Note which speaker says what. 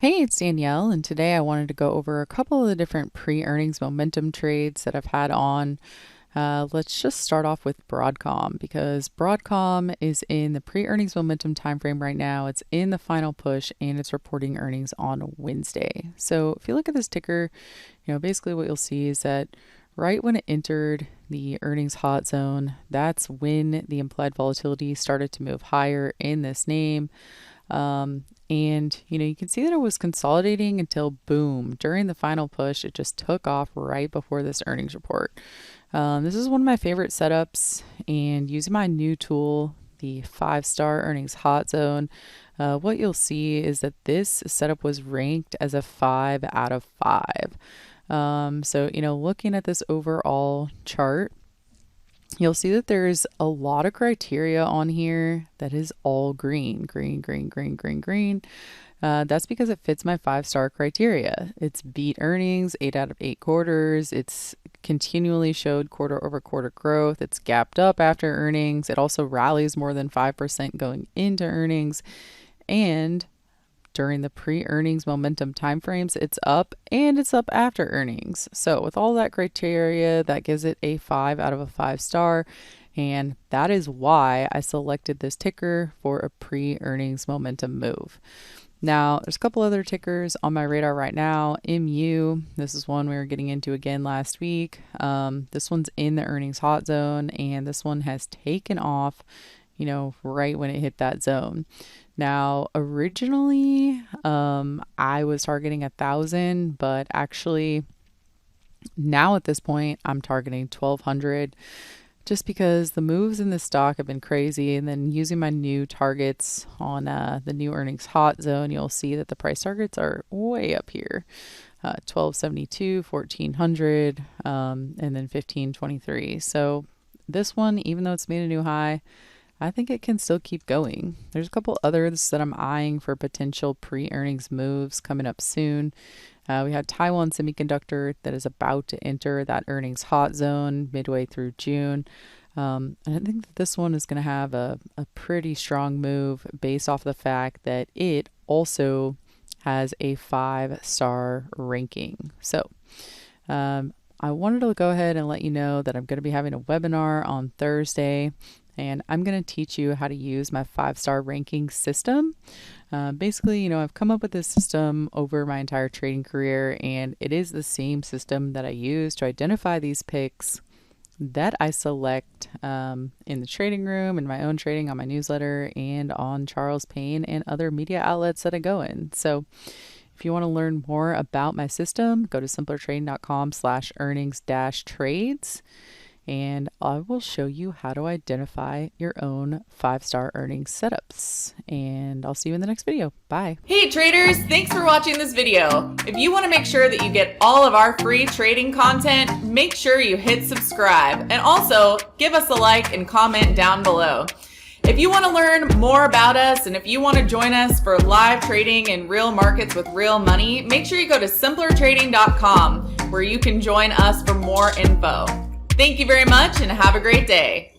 Speaker 1: Hey, it's Danielle, and today I wanted to go over a couple of the different pre-earnings momentum trades that I've had on. Let's just start off with Broadcom because Broadcom is in the pre-earnings momentum timeframe right now. It's in the final push and it's reporting earnings on Wednesday. So if you look at this ticker, basically what you'll see is that right when it entered the earnings hot zone, that's when the implied volatility started to move higher in this name. You can see that it was consolidating until boom, during the final push, it just took off right before this earnings report. This is one of my favorite setups, and using my new tool, the 5-star earnings hot zone, what you'll see is that this setup was ranked as a 5 out of 5. Looking at this overall chart, you'll see that there's a lot of criteria on here that is all green. That's because it fits my 5-star criteria. It's beat earnings 8 out of 8 quarters. It's continually showed quarter-over-quarter growth. It's gapped up after earnings. It also rallies more than 5% going into earnings. And during the pre-earnings momentum timeframes, it's up and it's up after earnings. So with all that criteria, that gives it a 5 out of a 5-star. And that is why I selected this ticker for a pre-earnings momentum move. Now, there's a couple other tickers on my radar right now. MU, this is one we were getting into again last week. This one's in the earnings hot zone, and this one has taken off, right when it hit that zone. Now, originally, I was targeting 1,000, but actually now at this point, I'm targeting 1,200 just because the moves in this stock have been crazy. And then using my new targets on the new earnings hot zone, you'll see that the price targets are way up here. 1272, 1400, and then 1523. So this one, even though it's made a new high, I think it can still keep going. There's a couple others that I'm eyeing for potential pre-earnings moves coming up soon. We had Taiwan Semiconductor that is about to enter that earnings hot zone midway through June. And I think that this one is going to have a pretty strong move based off the fact that it also has a 5-star ranking. So I wanted to go ahead and let you know that I'm going to be having a webinar on Thursday, and I'm going to teach you how to use my 5-star ranking system. Basically, I've come up with this system over my entire trading career, and it is the same system that I use to identify these picks that I select in the trading room, in my own trading, on my newsletter, and on Charles Payne and other media outlets that I go in. So if you want to learn more about my system, go to simplertrading.com/earnings-trades. And I will show you how to identify your own 5-star earnings setups. And I'll see you in the next video. Bye.
Speaker 2: Hey traders, thanks for watching this video. If you want to make sure that you get all of our free trading content, make sure you hit subscribe. And also, give us a like and comment down below. If you want to learn more about us and if you want to join us for live trading in real markets with real money, make sure you go to simplertrading.com where you can join us for more info. Thank you very much and have a great day.